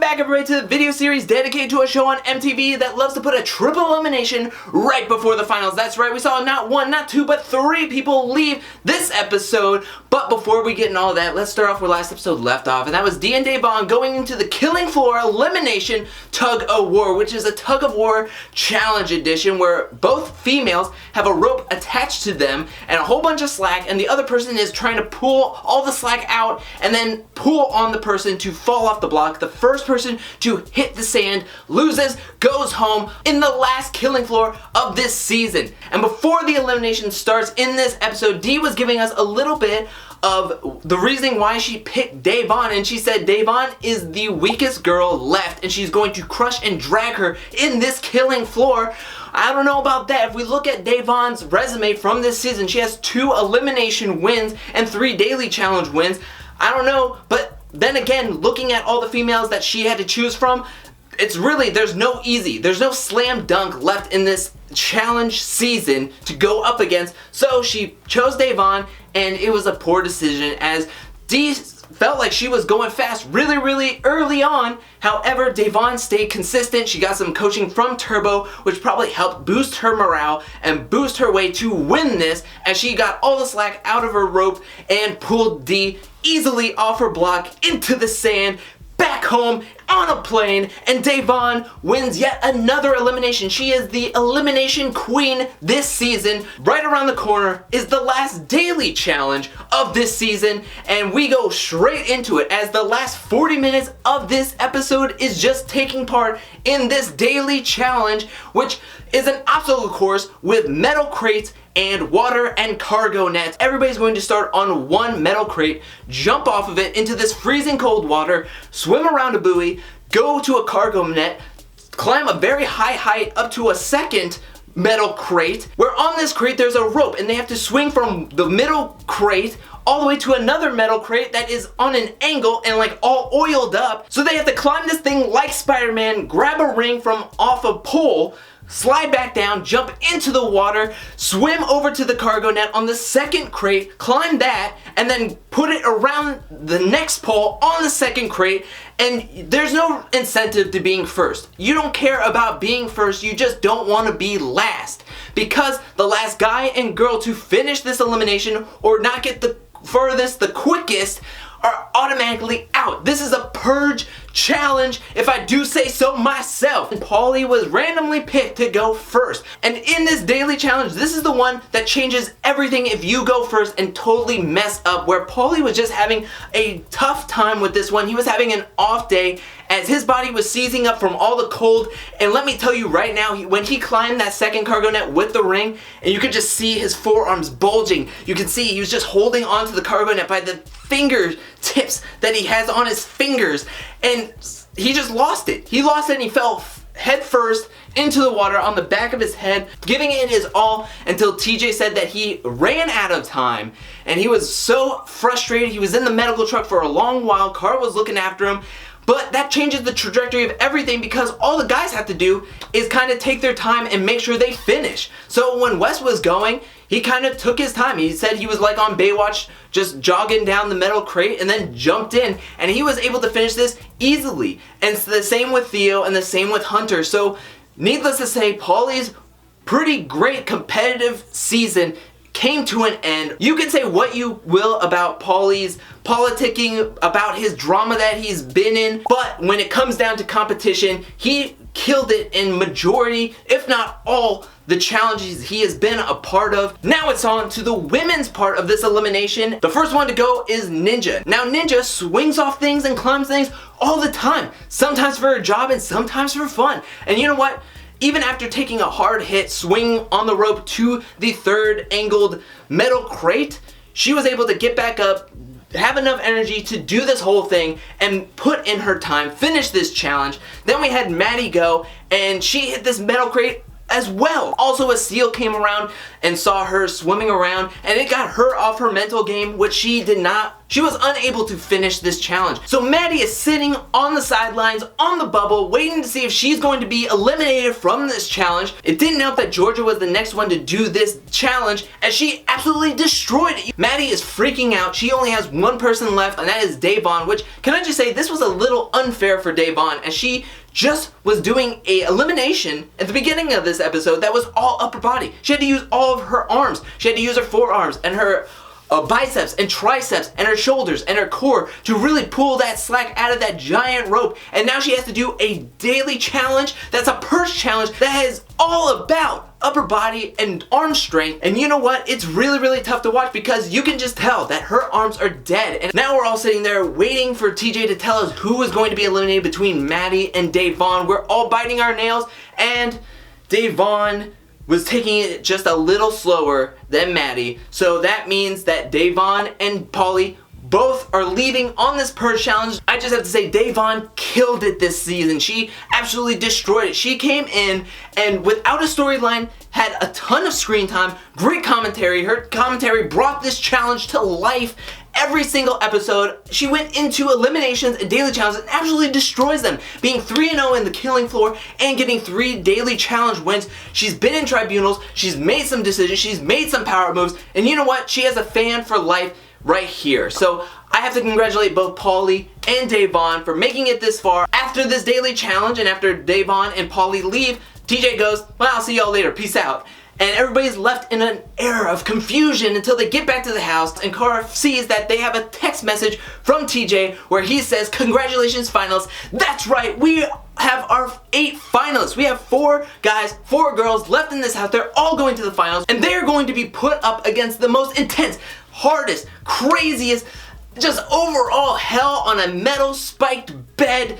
back, everybody, to the video series dedicated to a show on MTV that loves to put a triple elimination right before the finals. That's right, we saw not one, not two, but three people leave this episode. But before we get into all that, let's start off where last episode left off, and that was Dee and Da'Vonne going into the Killing Floor Elimination Tug of War, which is a tug of war challenge edition where both females have a rope attached to them and a whole bunch of slack, and the other person is trying to pull all the slack out and then pull on the person to fall off the block. The first person to hit the sand loses, goes home in the last Killing Floor of this season. And before the elimination starts in this episode, Dee was giving us a little bit of the reason why she picked Da'Vonne, and she said Da'Vonne is the weakest girl left and she's going to crush and drag her in this Killing Floor. I don't know about that. If we look at Da'Vonne's resume from this season, she has 2 elimination wins and 3 daily challenge wins. I don't know, but then again, looking at all the females that she had to choose from, it's really, there's no slam dunk left in this challenge season to go up against. So she chose Da'Vonne, and it was a poor decision as Dee felt like she was going fast really early on. However, Da'Vonne stayed consistent. She got some coaching from Turbo, which probably helped boost her morale and boost her way to win this, as she got all the slack out of her rope and pulled Dee easily off her block into the sand, back home on a plane, and Da'Vonne wins yet another elimination. She is the elimination queen this season. Right around the corner is the last daily challenge of this season, and we go straight into it as the last 40 minutes of this episode is just taking part in this daily challenge, which is an obstacle course with metal crates and water and cargo nets. Everybody's going to start on one metal crate, jump off of it into this freezing cold water, swim around a buoy, go to a cargo net, climb a very high height up to a second metal crate, where on this crate there's a rope and they have to swing from the middle crate all the way to another metal crate that is on an angle and like all oiled up. So they have to climb this thing like Spider-Man, grab a ring from off a pole, slide back down, jump into the water, swim over to the cargo net on the second crate, climb that, and then put it around the next pole on the second crate. And there's no incentive to being first. You don't care about being first, you just don't want to be last. Because the last guy and girl to finish this elimination or not get the furthest, the quickest, are automatically out. This is a purge challenge, if I do say so myself. And Paulie was randomly picked to go first. And in this daily challenge, this is the one that changes everything if you go first and totally mess up, where Paulie was just having a tough time with this one. He was having an off day as his body was seizing up from all the cold. And let me tell you right now, when he climbed that second cargo net with the ring, and you could just see his forearms bulging, you can see he was just holding onto the cargo net by the fingertips that he has on his fingers, and he just lost it. He lost it and he fell head first into the water on the back of his head, giving it his all until TJ said that he ran out of time, and he was so frustrated. He was in the medical truck for a long while. Carl was looking after him. But that changes the trajectory of everything, because all the guys have to do is kind of take their time and make sure they finish. So when Wes was going, he kind of took his time. He said he was like on Baywatch, just jogging down the metal crate, and then jumped in, and he was able to finish this easily. And it's the same with Theo and the same with Hunter. So needless to say, Paulie's pretty great competitive season came to an end. You can say what you will about Paulie's politicking, about his drama that he's been in, but when it comes down to competition, he killed it in majority, if not all, the challenges he has been a part of. Now it's on to the women's part of this elimination. The first one to go is Ninja. Now Ninja swings off things and climbs things all the time, sometimes for a job and sometimes for fun. And you know what? Even after taking a hard hit swing on the rope to the third angled metal crate, she was able to get back up, have enough energy to do this whole thing and put in her time, finish this challenge. Then we had Maddie go, and she hit this metal crate as well. Also, a seal came around and saw her swimming around, and it got her off her mental game, which she did not she was unable to finish this challenge. So Maddie is sitting on the sidelines, on the bubble, waiting to see if she's going to be eliminated from this challenge. It didn't help that Georgia was the next one to do this challenge, as she absolutely destroyed it. Maddie is freaking out. She only has one person left, and that is Da'Vonne, which, can I just say, this was a little unfair for Da'Vonne, as she just was doing a elimination at the beginning of this episode that was all upper body. She had to use all of her arms. She had to use her forearms and her biceps and triceps and her shoulders and her core to really pull that slack out of that giant rope. And now she has to do a daily challenge that's a purge challenge that is all about upper body and arm strength. And you know what? It's really tough to watch, because you can just tell that her arms are dead. And now we're all sitting there waiting for TJ to tell us who is going to be eliminated between Maddie and Da'Vonne. We're all biting our nails, and Da'Vonne was taking it just a little slower than Maddie. So that means that Da'Vonne and Paulie both are leaving on this purge challenge. I just have to say, Da'Vonne killed it this season. She absolutely destroyed it. She came in and without a storyline had a ton of screen time, great commentary. Her commentary brought this challenge to life. Every single episode, she went into eliminations and daily challenges and absolutely destroys them, being 3-0 in the killing floor and getting 3 daily challenge wins. She's been in tribunals, she's made some decisions, she's made some power moves, and you know what? She has a fan for life right here. So I have to congratulate both Paulie and Da'Vonne for making it this far. After this daily challenge and after Da'Vonne and Paulie leave, TJ goes, well, I'll see y'all later, peace out. And everybody's left in an era of confusion until they get back to the house, and Cara sees that they have a text message from TJ where he says, congratulations finalists. That's right, we have our 8 finalists. We have 4 guys, 4 girls left in this house. They're all going to the finals, and they're going to be put up against the most intense, hardest, craziest, just overall hell on a metal spiked bed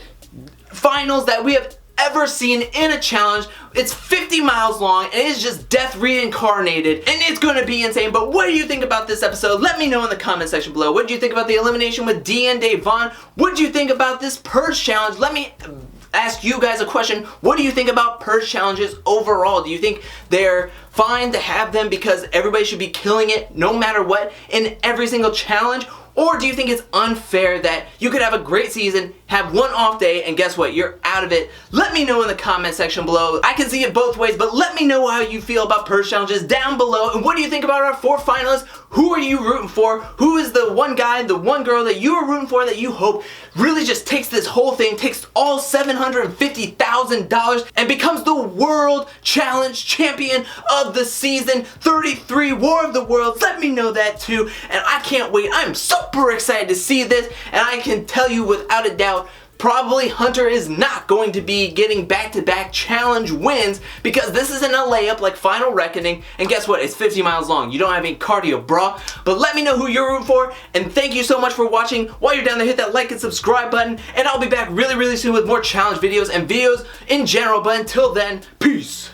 finals that we have ever seen in a challenge. It's 50 miles long, and it's just death reincarnated, and it's gonna be insane. But what do you think about this episode? Let me know in the comment section below. What do you think about the elimination with Dee and Da'Vonne? What do you think about this purge challenge? Let me ask you guys a question. What do you think about purge challenges overall? Do you think they're fine to have them because everybody should be killing it no matter what in every single challenge? Or do you think it's unfair that you could have a great season, have one off day, and guess what? You're out of it. Let me know in the comment section below. I can see it both ways, but let me know how you feel about purge challenges down below. And what do you think about our 4 finalists? Who are you rooting for? Who is the one guy, the one girl that you are rooting for that you hope really just takes this whole thing, takes all $750,000 and becomes the World Challenge Champion of the season 33 War of the Worlds? Let me know that too, and I can't wait. I'm super excited to see this, and I can tell you without a doubt, probably Hunter is not going to be getting back-to-back challenge wins, because this isn't a layup like Final Reckoning, and guess what? It's 50 miles long. You don't have any cardio, brah. But let me know who you're rooting for, and thank you so much for watching. While you're down there, hit that like and subscribe button, and I'll be back really soon with more challenge videos and videos in general. But until then, peace.